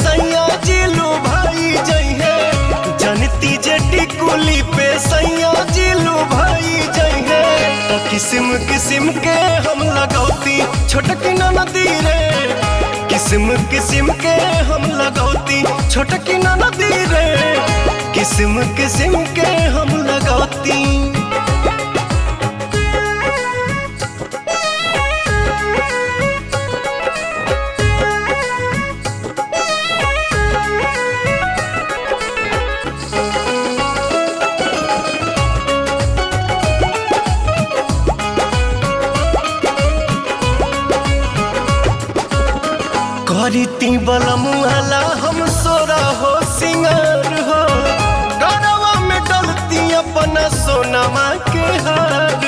सैया जिलू भाई जइहे, जनती जे टिकुली पे सैया जिलू भाई जइहे। तो किस्म किस्म के हम लगौती छोटकी ननदी रे, किस्म किस्म के हम लगौती छोटकी ननदी रे, किस्म किस्म के हम लगौती। करीती बलमुहला हम सोरा हो सिंगार हो, गरवा में डलती अपना सोनमा के हार